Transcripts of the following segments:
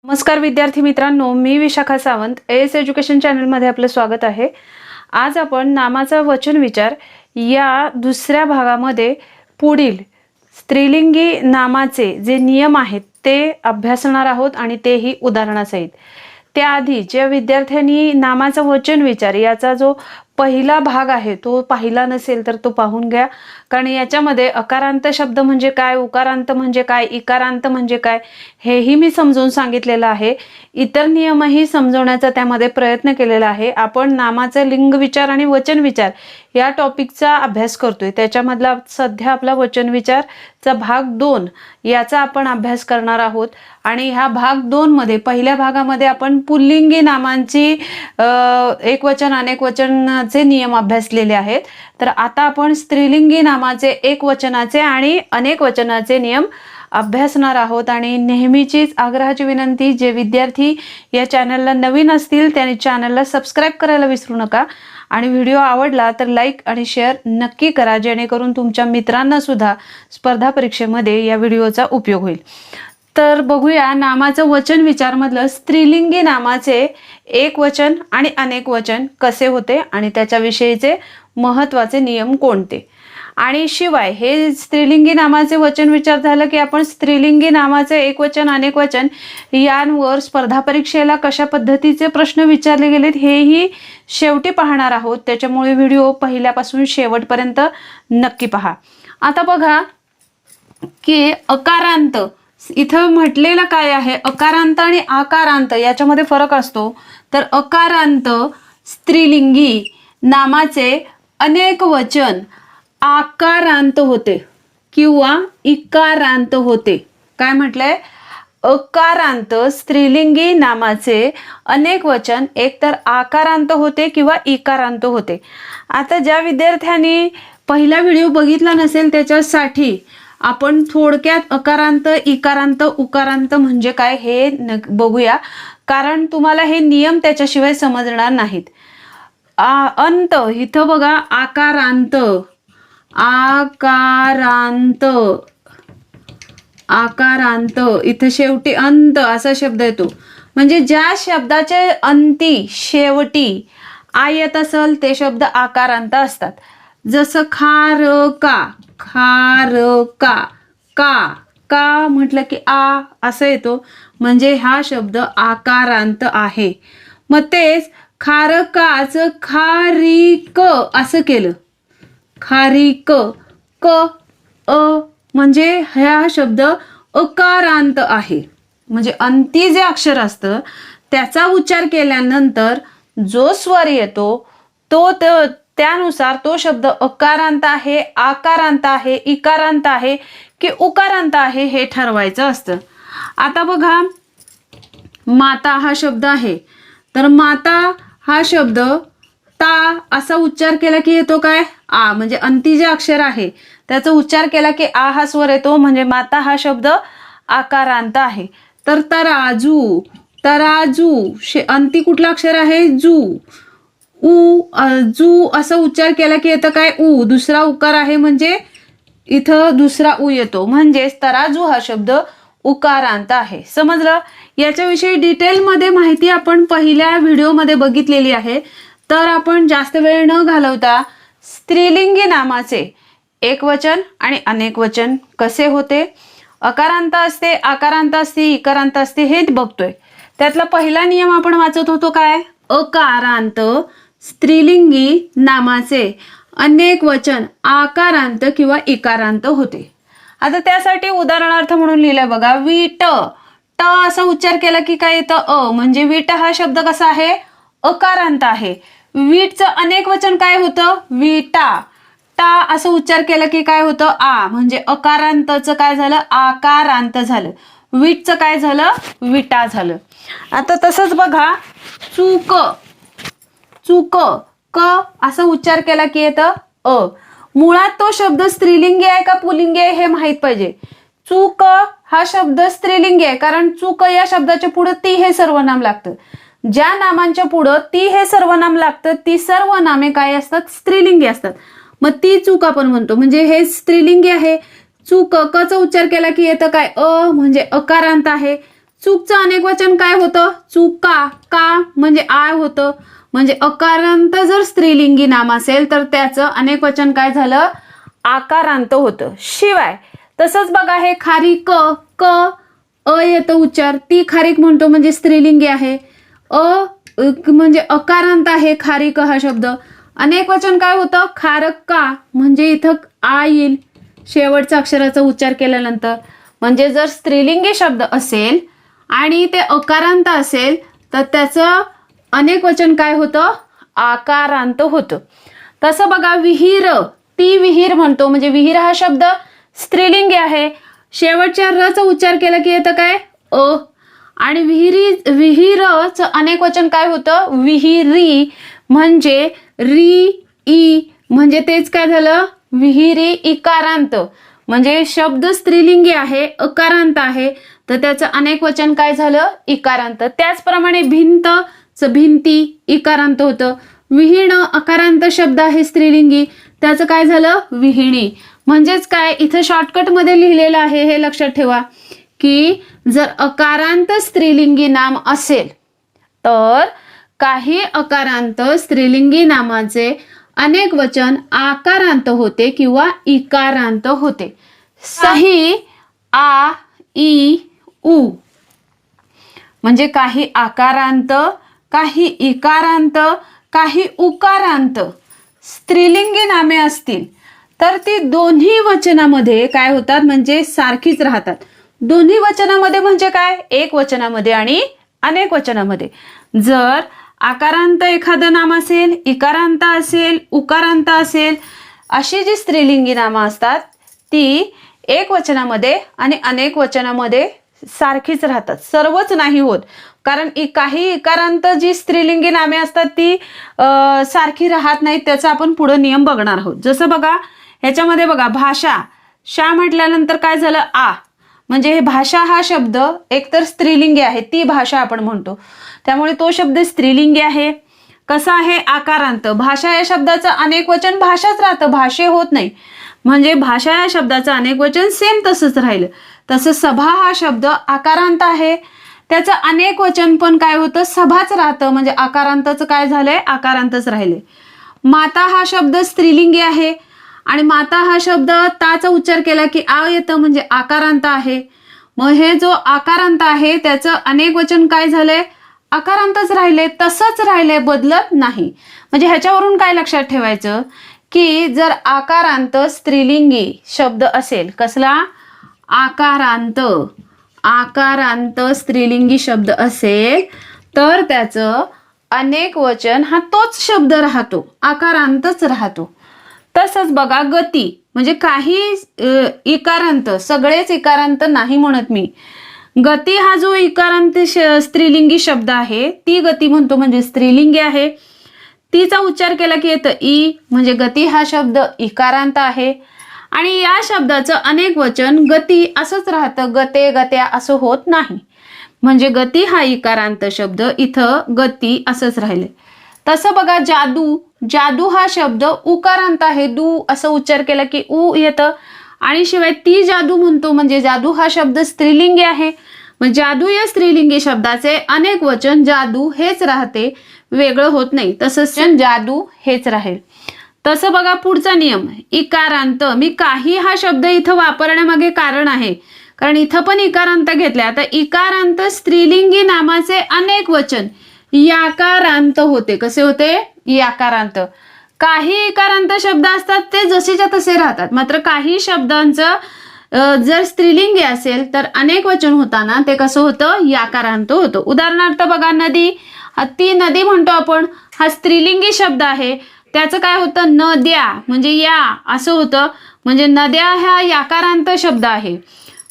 नमस्कार विद्यार्थी मित्रांनो, मी विशाखा सावंत एस एज्युकेशन चॅनलमध्ये आपलं स्वागत आहे। आज आपण नामाचा वचन विचार या दुसऱ्या भागामध्ये पुढील स्त्रीलिंगी नामाचे जे नियम आहेत ते अभ्यासणार आहोत आणि तेही उदाहरणासहित। त्याआधी ज्या विद्यार्थ्यांनी नामाचा वचन विचार याचा जो पहिला भाग आहे तो पाहिला नसेल तर तो पाहून घ्या, कारण याच्यामध्ये अकारांत शब्द म्हणजे काय, उकारांत म्हणजे काय, इकारांत म्हणजे काय हेही मी समजावून सांगितलेलं आहे। इतर नियमही समजवण्याचा त्यामध्ये प्रयत्न केलेला आहे। आपण नामाचे लिंग विचार आणि वचन विचार या टॉपिकचा अभ्यास करतोय। त्याच्यामधला सध्या आपला वचन विचारचा भाग 2 याचा आपण अभ्यास करणार आहोत आणि ह्या भाग 2 मध्ये पहिल्या भागामध्ये आपण पुल्लिंगी नामांची एकवचन अनेकवचनाचे नियम अभ्यासलेले आहेत। तर आता आपण स्त्रीलिंगी नामाचे एकवचनाचे आणि अनेकवचनाचे नियम अभ्यासणार आहोत। आणि नेहमीचीच आग्रहाची विनंती, जे विद्यार्थी या चॅनलला नवीन असतील त्यांनी चॅनलला सबस्क्राइब करायला विसरू नका आणि व्हिडिओ आवडला तर लाईक आणि शेअर नक्की करा, जेणेकरून तुमच्या मित्रांना सुद्धा स्पर्धा परीक्षेमध्ये या व्हिडिओचा उपयोग होईल। तर बघूया नामाचं वचन विचार मधलं स्त्रीलिंगी नामाचे एकवचन आणि अनेकवचन कसे होते आणि त्याच्याविषयीचे महत्त्वाचे नियम कोणते। आणि शिवाय हे स्त्रीलिंगी नामाचे वचन विचार झालं की आपण स्त्रीलिंगी नामाचे एकवचन अनेकवचन यांवर स्पर्धा परीक्षेला कशा पद्धतीचे प्रश्न विचारले गेलेत हेही शेवटी पाहणार आहोत। त्याच्यामुळे व्हिडिओ पहिल्यापासून शेवटपर्यंत नक्की पहा। आता बघा की अकारांत इथं म्हटलेलं काय आहे, अकारांत आणि आकारांत याच्यामध्ये फरक असतो। तर अकारांत स्त्रीलिंगी नामाचे अनेक वचन आकारांत होते किंवा इकारांत होते। काय म्हटलंय, अकारांत स्त्रीलिंगी नामाचे अनेक वचन एकतर आकारांत होते किंवा इकारांत होते। आता ज्या विद्यार्थ्यांनी पहिला व्हिडिओ बघितला नसेल त्याच्यासाठी आपण थोडक्यात अकारांत, इकारांत, उकारांत म्हणजे काय हे बघूया, कारण तुम्हाला हे नियम त्याच्याशिवाय समजणार नाहीत। अंत इथं बघा, आकारांत, आकारांत, आकारांत इथं शेवटी अंत असा शब्द येतो। म्हणजे ज्या शब्दाचे अंती शेवटी आ येत असेल ते शब्द आकारांत असतात। जसं खारका, खारका, का का म्हटलं की आ असं येतो, म्हणजे हा शब्द आकारांत आहे। मग तेच खारकाच खारीक असं केलं, खारीक, क अ म्हणजे हा शब्द अकारांत आहे। म्हणजे अंती जे अक्षर असतं त्याचा उच्चार केल्यानंतर जो स्वर येतो तो त्यानुसार तो शब्द अकारांत आहे, आकारांत आहे, इकारांत आहे की उकारांत आहे हे ठरवायचं असतं। आता बघा, माता हा शब्द आहे, तर माता हा शब्द ता असा उच्चार केला की येतो काय, आ, म्हणजे अंती जे अक्षर आहे त्याचा उच्चार केला की आ हा स्वर येतो, म्हणजे माता हा शब्द आकारांत आहे। तर तराजू, तराजू अंती कुठला अक्षर आहे, जू, उ, जू असा उच्चार केला की येतं काय, उ, दुसरा उकार आहे म्हणजे इथं दुसरा उ येतो, म्हणजेच तराजू हा शब्द उकारांत आहे। समजलं? याच्याविषयी डिटेलमध्ये माहिती आपण पहिल्या व्हिडिओमध्ये बघितलेली आहे। तर आपण जास्त वेळ न घालवता स्त्रीलिंगी नामाचे एकवचन आणि अनेकवचन कसे होते, अकारांत असते, आकारांत असते, इकारांत असते हे बघतोय। त्यातला पहिला नियम आपण वाचत होतो काय, अकारांत स्त्रीलिंगी नामाचे अनेक वचन आकारांत किंवा इकारांत होते। आता त्यासाठी उदाहरणार्थ म्हणून लिहिलंय बघा, वीट, ट असा उच्चार केला की काय येतं, अ, म्हणजे वीट हा शब्द कसा आहे, अकारांत आहे। वीटचं अनेक वचन काय होतं, विटा, टा असं उच्चार केला की काय होतं, आ, म्हणजे अकारांतचं काय झालं, आकारांत झालं। वीटचं काय झालं, विटा झालं। आता तसंच बघा, चूक, चूक, क असा उच्चार केला की येतं अ। मुळात तो शब्द स्त्रीलिंगी आहे का पुल्लिंगी आहे हे माहित पाहिजे। चूक हा शब्द स्त्रीलिंगी आहे, कारण चूक या शब्दाच्या पुढे ती हे सर्वनाम लागतं। ज्या नामांच्या पुढं ती हे सर्वनाम लागतं ती सर्व नामे काय असतात, स्त्रीलिंगी असतात। मग ती चूक आपण म्हणतो, म्हणजे हे स्त्रीलिंगी आहे। चूक, क चा उच्चार केला की येतं काय, अ, म्हणजे अकारांत आहे। चूकचं अनेक वचन काय होतं? चूका. का म्हणजे आय होतं. म्हणजे अकारांत जर स्त्रीलिंगी नाम असेल तर त्याचं अनेक वचन काय झालं? आकारांत होतं. शिवाय तसंच बघा हे खारीक, क अ येतं उच्चार, ती खारीक म्हणतो म्हणजे स्त्रीलिंगी आहे. म्हणजे अकारांत आहे खारीक हा शब्द. अनेक वचन काय होतं? खारक्का म्हणजे इथं आ येईल शेवटच्या अक्षराचा उच्चार केल्यानंतर. म्हणजे जर स्त्रीलिंगी शब्द असेल आणि ते अकारांत असेल तर त्याचं अनेक वचन काय होतं? आकारांत होतं. तसं बघा विहीर, ती विहीर म्हणतो म्हणजे विहीर हा शब्द स्त्रीलिंगी आहे. शेवटच्या रचा उच्चार केला की येतं काय? अ. आणि विहीरचं अनेक वचन काय होतं? विहिरी म्हणजे री ई म्हणजे तेच काय झालं? विहिरी इकारांत. म्हणजे शब्द स्त्रीलिंगी आहे, अकारांत आहे, तर त्याचं अनेक वचन काय झालं? इकारांत. त्याचप्रमाणे भिंत भिंती इकारांत होतं. विहीण अकारांत शब्द आहे स्त्रीलिंगी, त्याचं काय झालं? विहिणी. म्हणजेच काय इथं शॉर्टकटमध्ये लिहिलेलं आहे हे लक्षात ठेवा की जर अकारांत स्त्रीलिंगी नाम असेल तर काही अकारांत स्त्रीलिंगी नामाचे अनेक वचन आकारांत होते किंवा इकारांत होते. सही आ ई उ म्हणजे काही आकारांत, काही इकारांत, काही उकारांत स्त्रीलिंगी नामे असतील तर ती दोन्ही वचनामध्ये काय होतात? म्हणजे सारखीच राहतात. दोन्ही वचनामध्ये म्हणजे काय? एक वचनामध्ये आणि अनेक वचनामध्ये. जर आकारांत एखादं नाम असेल, इकारांत असेल, उकारांत असेल, अशी जी स्त्रीलिंगी नामं असतात ती एक वचनामध्ये आणि अनेक वचनामध्ये सारखीच राहतात. सर्वच नाही होत, कारण काही इकारांत जी स्त्रीलिंगी नामे असतात ती सारखी राहत नाहीत. त्याचा आपण पुढे नियम बघणार आहोत. जसं बघा ह्याच्यामध्ये बघा भाषा, शा म्हटल्यानंतर काय झालं? आ. म्हणजे हे भाषा हा शब्द एकतर स्त्रीलिंगी आहे, ती भाषा आपण म्हणतो, त्यामुळे तो शब्द स्त्रीलिंगी आहे. कसा आहे? आकारांत. भाषा या शब्दाचं अनेक वचन भाषाच राहतं, भाषे होत नाही. म्हणजे भाषा या शब्दाचं अनेक वचन सेम तसंच राहिलं. तसं सभा हा शब्द आकारांत आहे, त्याचं अनेक वचन पण काय होतं? सभाच राहतं. म्हणजे आकारांतचं काय झालंय? आकारांतच राहिले. माता हा शब्द स्त्रीलिंगी आहे आणि माता हा शब्द ताचा उच्चार केला की आ येतं म्हणजे आकारांत आहे. मग हे जो आकारांत आहे त्याचं अनेक वचन काय झालंय? आकारांतच राहिले, तसंच राहिले, बदलत नाही. म्हणजे ह्याच्यावरून काय लक्षात ठेवायचं की जर आकारांत स्त्रीलिंगी शब्द असेल, कसला? आकारांत. आकारांत स्त्रीलिंगी शब्द असेल तर त्याचं अनेक वचन हा तोच शब्द राहतो, आकारांतच राहतो. तसंच बघा गती म्हणजे काही इकारांत, सगळेच इकारांत नाही म्हणत मी. गती हा जो इकारांत स्त्रीलिंगी शब्द आहे ती गती म्हणतो म्हणजे स्त्रीलिंगी आहे. तीचा उच्चार केला की येतं ई म्हणजे गती हा शब्द इकारांत आहे. आणि या शब्दाचं अनेक वचन गती असंच राहतं, गते गत्या असं होत नाही. म्हणजे गती हा इकारांत शब्द, इथं गती असंच राहिले. तसं बघा जादू, जादू हा शब्द उकारांत आहे, दू असं उच्चार केला की उ येतं. आणि शिवाय ती जादू म्हणतो म्हणजे जादू हा शब्द स्त्रीलिंगी आहे. मग जादू या स्त्रीलिंगी शब्दाचे अनेक वचन जादू हेच राहते, वेगळं होत नाही. तसंच जादू हेच राहील. तसं बघा पुढचा नियम इकारांत. मी काही हा शब्द इथं वापरण्यामागे कारण आहे, कारण इथं पण इकारांत घेतल्या. आता इकारांत स्त्रीलिंगी नामाचे अनेक वचन याकारांत होते. कसे होते? याकारांत. काही इकारांत शब्द असतात ते जसेच्या तसे राहतात, मात्र काही शब्दांचं जर स्त्रीलिंगी असेल तर अनेक वचन होताना ते कसं होतं? याकारांत होतं. उदाहरणार्थ बघा नदी, ती नदी म्हणतो आपण, हा स्त्रीलिंगी शब्द आहे, त्याचं काय होतं? नद्या म्हणजे या असं होतं. म्हणजे नद्या हा याकारांत शब्द आहे,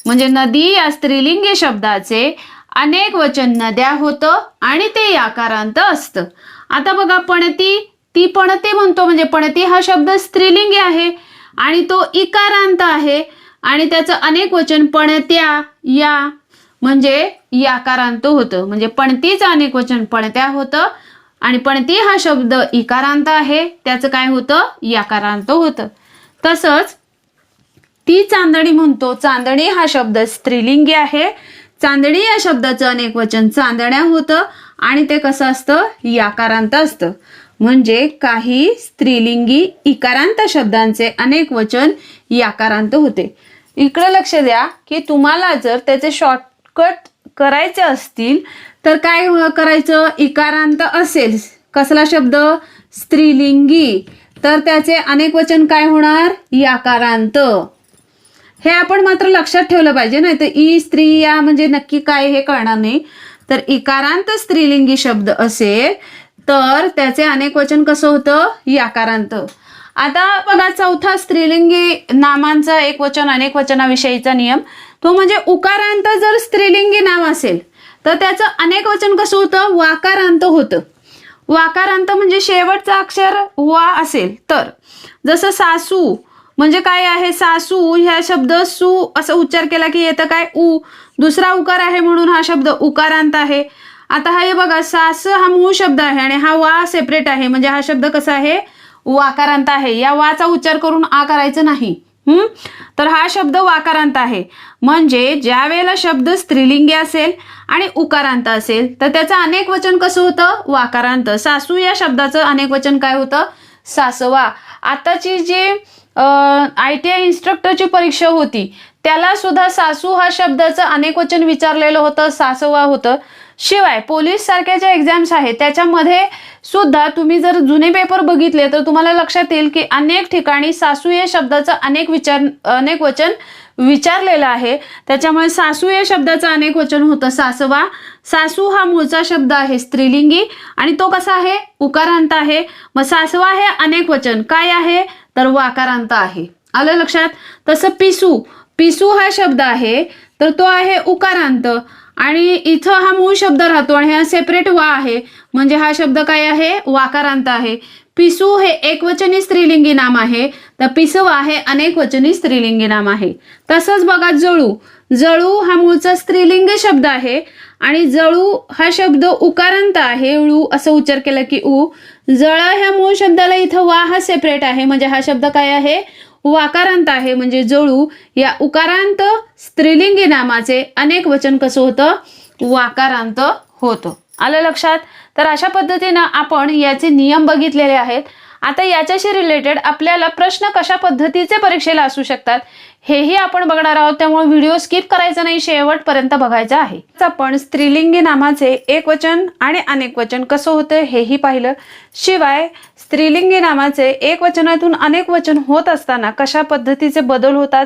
म्हणजे नदी या स्त्रीलिंगी शब्दाचे अनेक वचन नद्या होतं आणि ते याकारांत असतं. आता बघा पणती, ती पणते म्हणतो म्हणजे पणती हा शब्द स्त्रीलिंगी आहे आणि तो इकारांत आहे आणि त्याचं अनेक वचन पणत्या या म्हणजे याकारांत होतं. म्हणजे पणतीचं अनेक वचन पणत्या होतं आणि पणती हा शब्द इकारांत आहे, त्याचं काय होतं? याकारांत होतं. तसंच ती चांदणी म्हणतो, चांदणी हा शब्द स्त्रीलिंगी आहे, चांदणी या शब्दाचं अनेक वचन चांदण्या होतं आणि ते कसं असतं, याकारांत असतं. म्हणजे काही स्त्रीलिंगी इकारांत शब्दांचे अनेक वचन याकारांत होते. इकडे लक्ष द्या की तुम्हाला जर त्याचे शॉर्टकट करायचे असतील तर काय करायचं, इकारांत असेल कसला शब्द, स्त्रीलिंगी, तर त्याचे अनेक वचन काय होणार, याकारांत. हे आपण मात्र लक्षात ठेवलं पाहिजे, नाही तर ई स्त्री या म्हणजे नक्की काय हे कळणार नाही. तर इकारांत स्त्रीलिंगी शब्द असेल तर त्याचे अनेक वचन कसं होतं, याकारांत. आता बघा चौथा स्त्रीलिंगी नामांचा एक वचन अनेक वचनाविषयीचा नियम, तो म्हणजे उकारांत जर स्त्रीलिंगी नाम असेल तर त्याचं अनेक वचन कसं होतं, वाकारांत होतं. वाकारांत म्हणजे शेवटचा अक्षर वा असेल तर, जसं सासू म्हणजे काय आहे, सासू ह्या शब्द सू असं उच्चार केला की येतं काय, उ, दुसरा उकार आहे म्हणून हा शब्द उकारांत आहे. आता हे बघा, सास हा मूळ शब्द आहे आणि हा वा सेपरेट आहे, म्हणजे हा शब्द कसा आहे, वाकारांत आहे. या वाचा उच्चार करून आ करायचं नाही. तर हा शब्द वाकारांत आहे. म्हणजे ज्या वेळेला शब्द स्त्रीलिंगी असेल आणि उकारांत असेल तर त्याचं अनेक वचन कसं होतं, वाकारांत. सासू या शब्दाचं अनेक वचन काय होतं, सासवा. आताची जी ITI इन्स्ट्रक्टरची परीक्षा होती त्याला सुद्धा सासू हा शब्दाचं अनेक वचन विचारलेलं होतं, सासवा होतं. शिवाय पोलीस सारख्या ज्या एक्झाम्स आहेत त्याच्यामध्ये सुद्धा तुम्ही जर जुने पेपर बघितले तर तुम्हाला लक्षात येईल की अनेक ठिकाणी सासू या शब्दाचं अनेक वचन विचारलेलं आहे. त्याच्यामुळे सासू या शब्दाचं अनेक वचन होतं सासवा. सासू हा मूळचा शब्द आहे स्त्रीलिंगी आणि तो कसा आहे, उकारांत आहे. मग सासवा हे अनेक वचन काय आहे, तर वाकारांत आहे. आलं लक्षात. तसं पिसू, पिसू हा शब्द आहे तर तो आहे उकारांत आणि इथं हा मूळ शब्द राहतो आणि हा सेपरेट वा आहे, म्हणजे हा शब्द काय आहे, वाकारांत आहे. पिसू हे एकवचनी स्त्रीलिंगी नाम आहे तर पिसवा हे अनेकवचनी स्त्रीलिंगी नाम आहे. तसंच बघा जळू, जळू हा मूळचा स्त्रीलिंगी शब्द आहे आणि जळू हा शब्द उकारांत आहे, ळू असं उच्चार केला की उ. जळ ह्या मूळ शब्दाला इथं वा हा सेपरेट आहे, म्हणजे हा शब्द काय आहे, वाकारांत आहे. म्हणजे जळू या उकारांत स्त्रीलिंगी नामाचे अनेक वचन कसं होतं, वाकारांत होतं. आलं लक्षात. तर अशा पद्धतीनं आपण याचे नियम बघितलेले आहेत. आता याच्याशी रिलेटेड आपल्याला प्रश्न कशा पद्धतीचे परीक्षेला असू शकतात हेही आपण बघणार आहोत, त्यामुळे व्हिडिओ स्किप करायचा नाही, शेवटपर्यंत बघायचा आहे. आपण स्त्रीलिंगी नामाचे एक वचन आणि अनेक वचन कसं होतं हेही पाहिलं. शिवाय स्त्रीलिंगी नामाचे एक वचनातून अनेक वचन होत असताना कशा पद्धतीचे बदल होतात,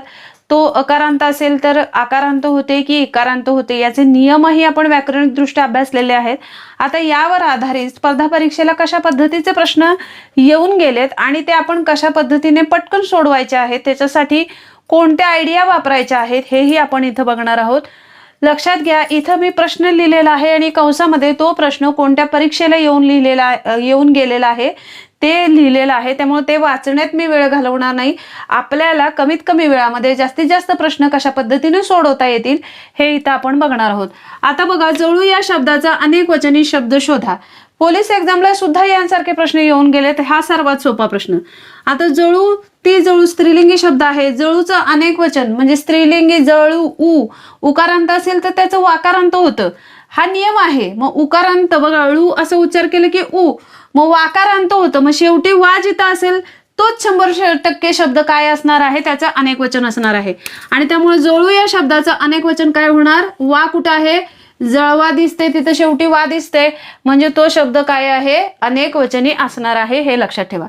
तो अकारांत असेल तर आकारांत होते की इकारांत होते याचे नियमही आपण व्याकरणिकदृष्ट्या अभ्यासलेले आहेत. आता यावर आधारित स्पर्धा परीक्षेला कशा पद्धतीचे प्रश्न येऊन गेलेत आणि ते आपण कशा पद्धतीने पटकन सोडवायचे आहेत, त्याच्यासाठी कोणत्या आयडिया वापरायच्या आहेत हेही आपण इथं बघणार आहोत. लक्षात घ्या, इथं मी प्रश्न लिहिलेला आहे आणि कंसामध्ये तो प्रश्न कोणत्या परीक्षेला येऊन गेलेला आहे ते लिहिलेलं आहे, त्यामुळे ते वाचण्यात मी वेळ घालवणार नाही. आपल्याला कमीत कमी वेळामध्ये जास्तीत जास्त प्रश्न कशा पद्धतीने सोडवता येतील हे इथं आपण बघणार आहोत. आता बघा, जळू या शब्दाचा अनेक वचनी शब्द शोधा. पोलीस एक्झामला सुद्धा यांसारखे प्रश्न येऊन गेले, तर हा सर्वात सोपा प्रश्न. आता जळू, ती जळू स्त्रीलिंगी शब्द आहे, जळूचं अनेक वचन म्हणजे स्त्रीलिंगी जळू उ, उकारांत असेल तर त्याचं वाकारांत होतं, हा नियम आहे. मग उकारांत बघा, ळू असं उच्चार केलं की उ, मग वाकारांत होतं, मग शेवटी वा जिथं असेल तोच 100% शब्द काय असणार आहे, त्याचं अनेक वचन असणार आहे. आणि त्यामुळे जळू या शब्दाचं अनेक वचन काय होणार, वा कुठं आहे, जळवा दिसते तिथं शेवटी वा दिसते, म्हणजे तो शब्द काय आहे, अनेक वचनी असणार आहे, हे लक्षात ठेवा.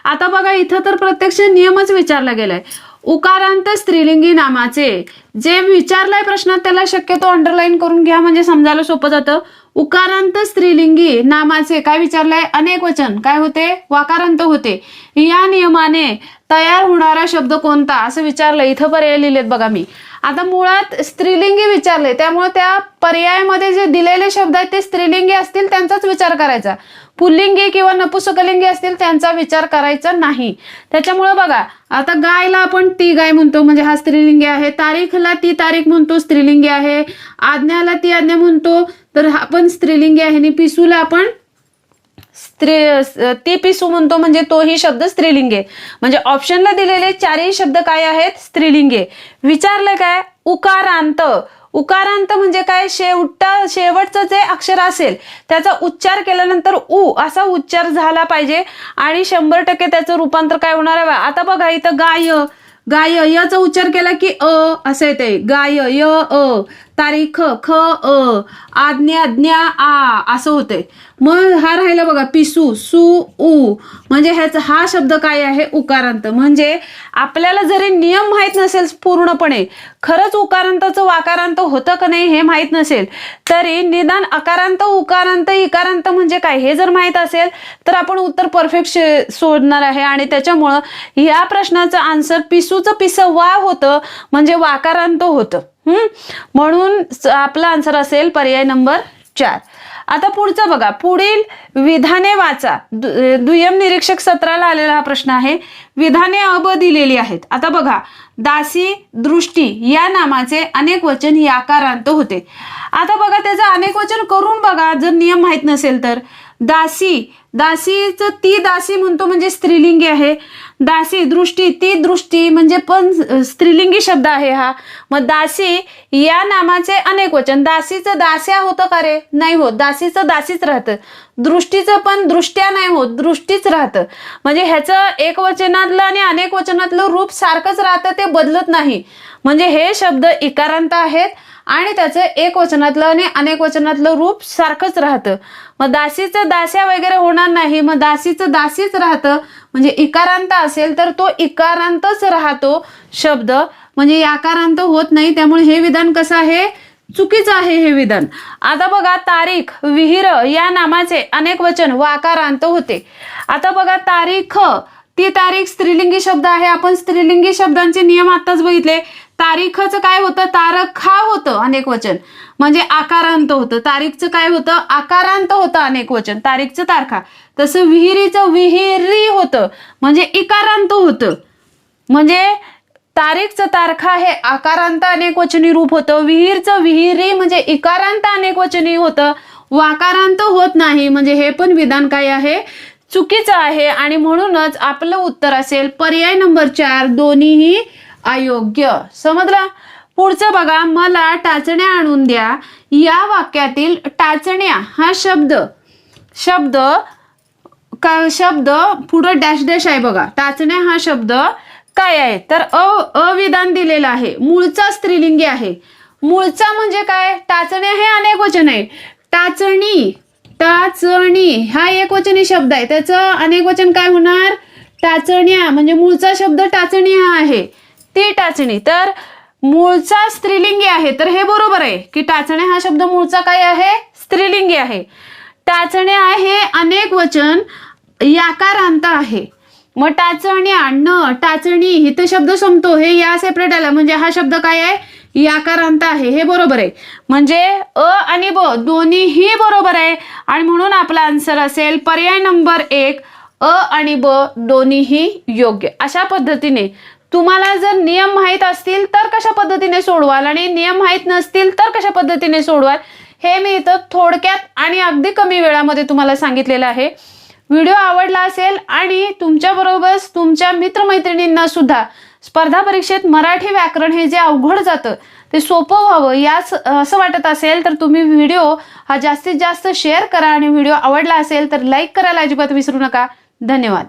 आता बघा, इथं तर प्रत्यक्ष नियमच विचारला गेलाय. उकारांत स्त्रीलिंगी नामाचे जे विचारलाय प्रश्नात त्याला शक्यतो अंडरलाईन करून घ्या, म्हणजे समजायला सोपं जातं. उकारांत स्त्रीलिंगी नामाचे काय विचारलंय, अनेक वचन काय होते, वाकारांत होते. या नियमाने तयार होणारा शब्द कोणता असं विचारलं, इथं पर्याय लिहिलेत बघा मी. आता मुळात स्त्रीलिंगी विचारले त्यामुळे त्या पर्यायामध्ये जे दिलेले शब्द आहेत ते स्त्रीलिंगी असतील त्यांचाच विचार करायचा, पुल्लिंगी किंवा नपुंसकलिंगी असतील त्यांचा विचार करायचा नाही. त्याच्यामुळे बघा, आता गायला आपण ती गाय म्हणतो म्हणजे हा स्त्रीलिंगी आहे, तारीखला ती तारीख म्हणतो स्त्रीलिंगी आहे, आज्ञाला ती आज्ञा म्हणतो तर हा पण स्त्रीलिंगी आहे, आणि पिसूला आपण ती पिसू म्हणतो म्हणजे तोही शब्द स्त्रीलिंगी. म्हणजे ऑप्शनला दिलेले चारही शब्द काय आहेत, स्त्रीलिंगी. विचारलं काय, उकारांत, उकारांत म्हणजे काय, शेवटचं जे अक्षर असेल त्याचा उच्चार केल्यानंतर उ असा उच्चार झाला पाहिजे आणि 100% त्याचं रूपांतर काय होणार आहे. आता बघा इथं गाय याचा उच्चार केला की असं येते, गाय य तारीख ख आज्ञा ज्ञा आ असं होते. मग हा राहिला बघा पिसू सु उ म्हणजे हा शब्द काय आहे, उकारांत. म्हणजे आपल्याला जरी नियम माहित नसेल पूर्णपणे, खरंच उकारांताचं वाकारांत होतं का नाही हे माहित नसेल, तरी निदान अकारांत उकारांत इकारांत म्हणजे काय हे जर माहित असेल तर आपण उत्तर परफेक्ट सोडणार आहे. आणि त्याच्यामुळं या प्रश्नाचं आन्सर पिसूचं पिसवा होतं म्हणजे वाकारांत होतं. म्हणून आपला आन्सर असेल पर्याय नंबर 4. आता पुढचं बघा, पुढील विधाने वाचा. दुय्यम निरीक्षक 17ला आलेला हा प्रश्न आहे. विधाने अब दिलेली आहेत. आता बघा, दासी दृष्टी या नामाचे अनेक वचन याकारांत होते. आता बघा त्याचं अनेक वचन करून बघा जर नियम माहित नसेल तर. दासीचं ती दासी म्हणतो म्हणजे स्त्रीलिंगी आहे. दासी दृष्टी ती दृष्टी म्हणजे पण स्त्रीलिंगी शब्द आहे हा. मग दासी या नामाचे अनेक वचन. दासीचं दास्या होतं का रे, नाही होत, दासीचं दासीच राहतं. दृष्टीचं पण दृष्ट्या नाही होत, दृष्टीच राहतं. म्हणजे ह्याचं एक वचनातलं आणि अनेक वचनातलं रूप सारखंच राहतं, ते बदलत नाही. म्हणजे हे शब्द इकारांत आहेत आणि त्याचं एक वचनातलं आणि अनेक वचनातलं रूप सारखंच राहतं. मग दासीचं दास्या वगैरे होणार नाही, मग दासीचं दासीच राहतं. म्हणजे इकारांत असेल तर तो इकारांतच राहतो शब्द, म्हणजे याकारांत होत नाही. त्यामुळे हे विधान कसं आहे, चुकीचं आहे हे विधान. आता बघा, तारीख विहीर या नामाचे अनेक वचन वाकारांत होते. आता बघा, तारीख ती तारीख स्त्रीलिंगी शब्द आहे. आपण स्त्रीलिंगी शब्दांचे नियम आताच बघितले. तारीखचं काय होतं, तारखा होतं अनेक वचन म्हणजे आकारांत होतं. तारीखचं काय होतं, आकारांत होतं अनेक वचन, तारीखचं तारखा. तसं विहिरीचं विहिरी होतं म्हणजे इकारांत होतं. म्हणजे तारीखचं तारखा हे आकारांत अनेक वचनी रूप होतं. विहीरचं विहिरी म्हणजे इकारांत अनेक वचनी होतं, वाकारांत होत नाही. म्हणजे हे पण विधान काय आहे, चुकीचं आहे. आणि म्हणूनच आपलं उत्तर असेल पर्याय नंबर 4, दोन्हीही अयोग्य. समजलं. पुढचं बघा, मला टाचण्या आणून द्या. या वाक्यातील टाचण्या हा शब्द पुढं डॅश डॅश आहे बघा. टाचण्या हा शब्द काय आहे तर अविधान दिलेला आहे. मूळचा स्त्रीलिंगी आहे. मूळचा म्हणजे काय, टाचण्या हे अनेक वचन आहे. टाचणी हा एक वचनी शब्द आहे, त्याचं अनेक वचन काय होणार, टाचण्या. म्हणजे मूळचा शब्द टाचणी हा आहे, ती टाचणी. तर मूळचा स्त्रीलिंगी आहे, तर हे बरोबर आहे की टाचण्या हा शब्द मूळचा काय आहे, स्त्रीलिंगी आहे. टाचण्या हे अनेक वचन याकारांत आहे. मग टाचण्या न टाचणी इथे शब्द संपतो, हे या सेपरेट आला म्हणजे हा शब्द काय आहे, याकारांत आहे. हे बरोबर आहे. म्हणजे अ आणि ब दोन्हीही बरोबर आहे. आणि म्हणून आपला आन्सर असेल पर्याय नंबर 1, अ आणि ब दोन्हीही योग्य. अशा पद्धतीने तुम्हाला जर नियम माहीत असतील तर कशा पद्धतीने सोडवाल आणि नियम माहीत नसतील तर कशा पद्धतीने सोडवाल हे मी इथं थोडक्यात आणि अगदी कमी वेळामध्ये तुम्हाला सांगितलेलं आहे. व्हिडिओ आवडला असेल आणि तुमच्याबरोबर तुमच्या मित्रमैत्रिणींना सुद्धा स्पर्धा परीक्षेत मराठी व्याकरण हे जे अवघड जातं ते सोपं व्हावं याच असं वाटत असेल तर तुम्ही व्हिडिओ हा जास्तीत जास्त शेअर करा आणि व्हिडिओ आवडला असेल तर लाईक करायला अजिबात विसरू नका. धन्यवाद.